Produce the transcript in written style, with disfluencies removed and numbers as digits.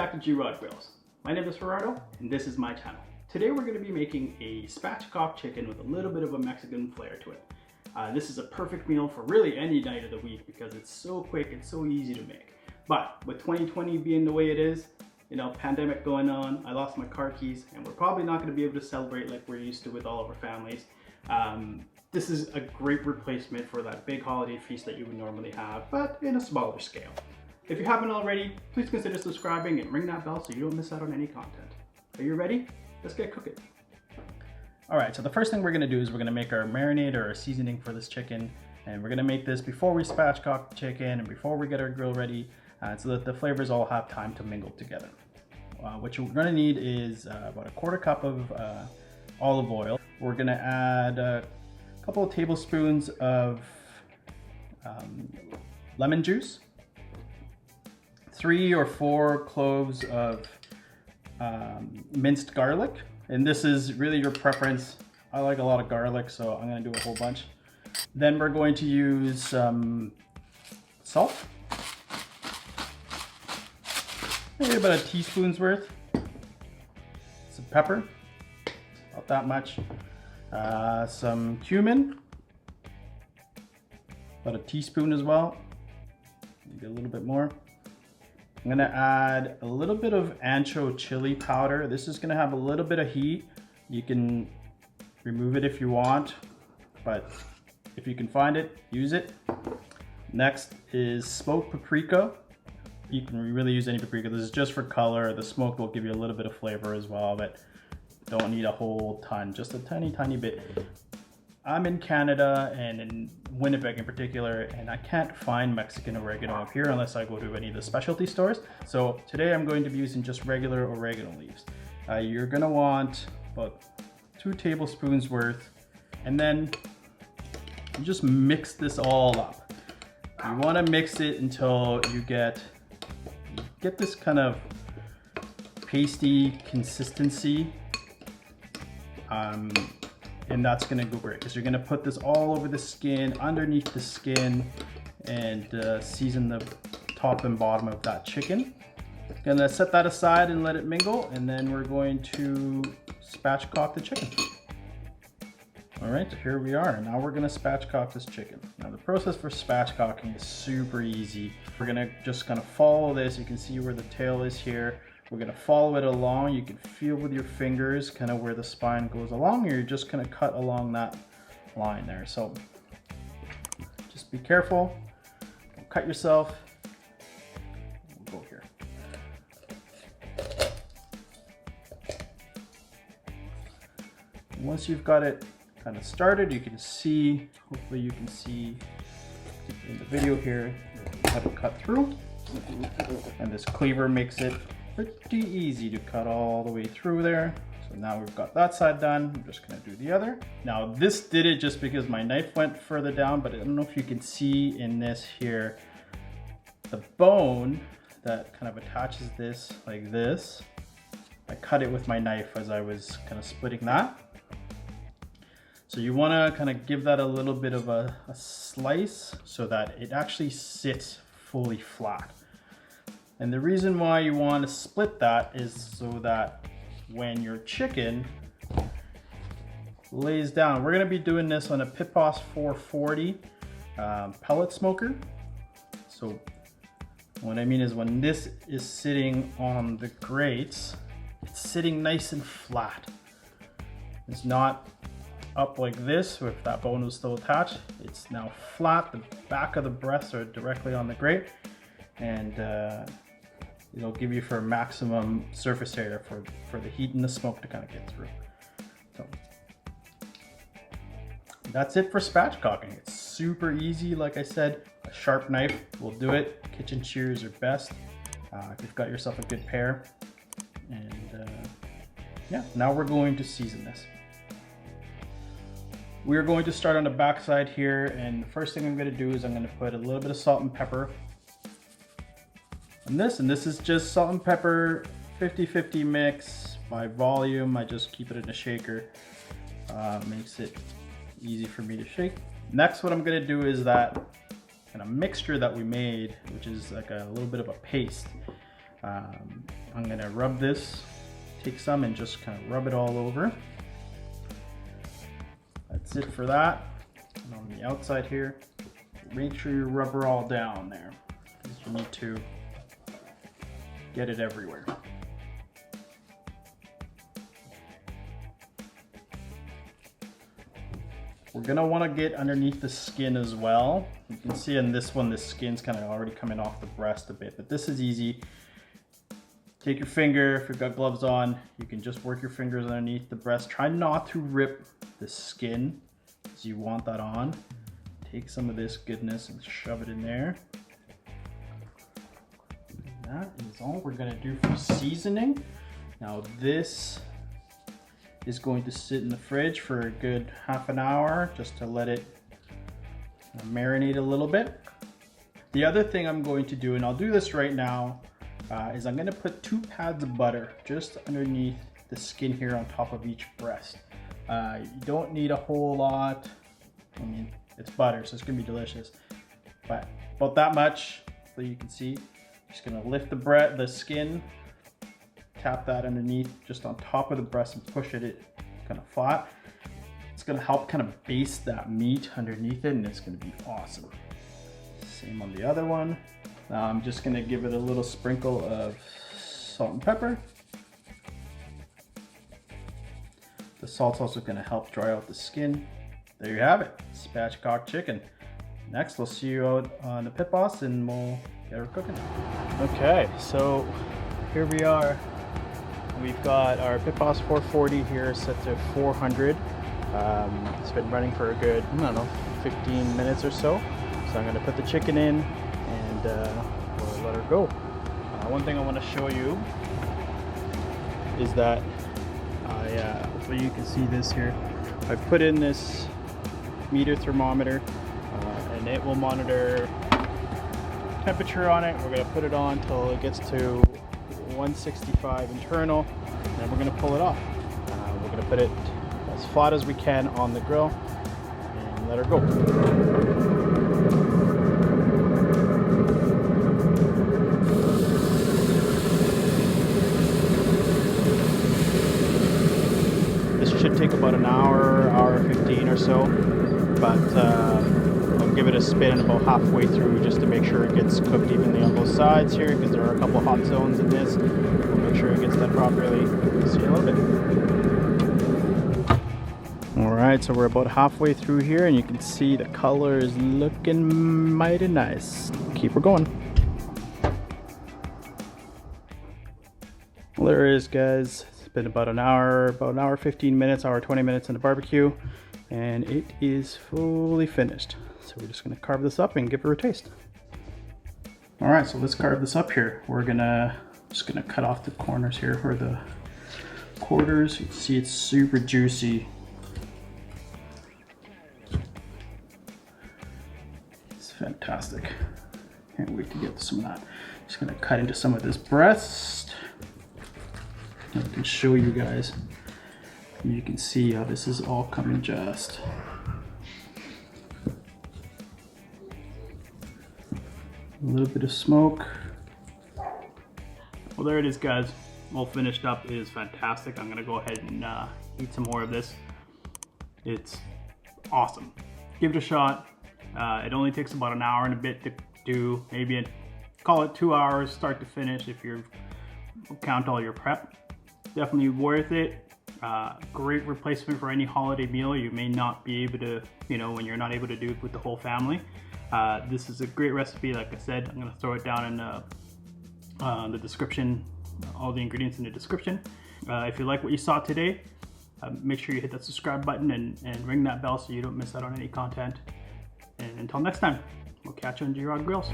back to G-Rod Grills. My name is Gerardo and this is my channel. Today we're going to be making a spatchcock chicken with a little bit of a Mexican flair to it. This is a perfect meal for really any night of the week because it's so quick, it's so easy to make. But with 2020 being the way it is, you know, pandemic going on, I lost my car keys and we're probably not going to be able to celebrate like we're used to with all of our families. This is a great replacement for that big holiday feast that you would normally have, but in a smaller scale. If you haven't already, please consider subscribing and ring that bell so you don't miss out on any content. Are you ready? Let's get cooking. All right, so the first thing we're gonna do is we're gonna make our marinade or our seasoning for this chicken. And we're gonna make this before we spatchcock the chicken and before we get our grill ready so that the flavors all have time to mingle together. What you're gonna need is about a quarter cup of olive oil. We're gonna add a couple of tablespoons of lemon juice, 3 or 4 cloves of minced garlic, and this is really your preference. I like a lot of garlic, so I'm going to do a whole bunch. Then we're going to use some salt, maybe about a teaspoon's worth, some pepper, about that much, some cumin, about a teaspoon as well, maybe a little bit more. I'm gonna add a little bit of Ancho chili powder. This is gonna have a little bit of heat. You can remove it if you want, but if you can find it, use it. Next is smoked paprika. You can really use any paprika. This is just for color. The smoke will give you a little bit of flavor as well, but don't need a whole ton, just a tiny bit. I'm in Canada and in Winnipeg in particular, and I can't find Mexican oregano up here unless I go to any of the specialty stores. So today I'm going to be using just regular oregano leaves. You're gonna want about 2 tablespoons worth, and then you just mix this all up. You wanna mix it until you get this kind of pasty consistency. And that's gonna go great because you're gonna put this all over the skin, underneath the skin, and season the top and bottom of that chicken. Gonna set that aside and let it mingle, and then we're going to spatchcock the chicken. All right, so here we are, and now we're gonna spatchcock this chicken. Now the process for spatchcocking is super easy. We're gonna just kind of follow this. You can see where the tail is here. We're gonna follow it along. You can feel with your fingers kind of where the spine goes along, or you're just gonna cut along that line there. So just be careful, don't cut yourself. We'll go here. Once you've got it kind of started, you can see, hopefully you can see in the video here, how to cut through. And this cleaver makes it pretty easy to cut all the way through there. So now we've got that side done. I'm just gonna do the other. Now this did it just because my knife went further down, but I don't know if you can see in this here, the bone that kind of attaches this like this. I cut it with my knife as I was kind of splitting that. So you wanna kind of give that a little bit of a slice so that it actually sits fully flat. And the reason why you want to split that is so that when your chicken lays down, we're going to be doing this on a Pitboss 440 pellet smoker. So what I mean is when this is sitting on the grates, it's sitting nice and flat. It's not up like this, if that bone was still attached. It's now flat. The back of the breasts are directly on the grate, and it'll give you for maximum surface area for the heat and the smoke to kind of get through. So that's it for spatchcocking. It's super easy. Like I said, a sharp knife will do it. Kitchen shears are best if you've got yourself a good pair. And yeah, now we're going to season this. We're going to start on the back side here, and the first thing I'm going to do is I'm going to put a little bit of salt and pepper on this, and this is just salt and pepper 50-50 mix by volume. I just keep it in a shaker. Makes it easy for me to shake. Next, what I'm going to do is that kind of mixture that we made, which is like a little bit of a paste. I'm gonna rub this, take some and just kind of rub it all over. That's it for that. And on the outside here, make sure you rub her all down there, because you need to get it everywhere. We're gonna want to get underneath the skin as well. You can see in this one, the skin's kind of already coming off the breast a bit, but this is easy. Take your finger, if you've got gloves on, you can just work your fingers underneath the breast. Try not to rip the skin, because you want that on. Take some of this goodness and shove it in there. And that is all we're gonna do for seasoning. Now this is going to sit in the fridge for a good half an hour just to let it marinate a little bit. The other thing I'm going to do, and I'll do this right now, is I'm gonna put 2 pads of butter just underneath the skin here on top of each breast. You don't need a whole lot. I mean, it's butter, so it's gonna be delicious. But about that much, so you can see. Just gonna lift the skin, tap that underneath, just on top of the breast, and push it kind of flat. It's gonna help kind of base that meat underneath it, and it's gonna be awesome. Same on the other one. Now I'm just gonna give it a little sprinkle of salt and pepper. The salt's also gonna help dry out the skin. There you have it, spatchcock chicken. Next, we'll see you out on the pit boss and we'll get her cooking. Okay, so here we are. We've got our pit boss 440 here set to 400. It's been running for a good, I don't know, 15 minutes or so. So I'm gonna put the chicken in and we'll let her go. One thing I wanna show you is that hopefully you can see this here. I've put in this meter thermometer and it will monitor temperature on it. We're gonna put it on till it gets to 165 internal, and then we're gonna pull it off. We're gonna put it as flat as we can on the grill and let her go. This should take about an hour, hour 15 or so, but I'll give it a spin about halfway through just to make sure it gets cooked evenly on both sides here, because there are a couple hot zones in this. We'll make sure it gets done properly. See you in a little bit. Alright, so we're about halfway through here and you can see the color is looking mighty nice. Keep her going. Well, there it is, guys. It's been about an hour 15 minutes, hour 20 minutes in the barbecue, and it is fully finished. So we're just gonna carve this up and give her a taste. All right, so let's carve this up here. We're just gonna cut off the corners here, or the quarters. You can see it's super juicy. It's fantastic. Can't wait to get some of that. Just gonna cut into some of this breast. I can show you guys. You can see how this is all coming just. A little bit of smoke. Well, there it is, guys. All finished up. It is fantastic. I'm gonna go ahead and eat some more of this. It's awesome. Give it a shot. It only takes about an hour and a bit to do. Maybe call it 2 hours, start to finish, if you count all your prep. Definitely worth it. Great replacement for any holiday meal you may not be able to, when you're not able to do it with the whole family. This is a great recipe. Like I said, I'm gonna throw it down in the description, all the ingredients in the description. If you like what you saw today, make sure you hit that subscribe button and ring that bell so you don't miss out on any content. And until next time, we'll catch you on G-Rod Grills.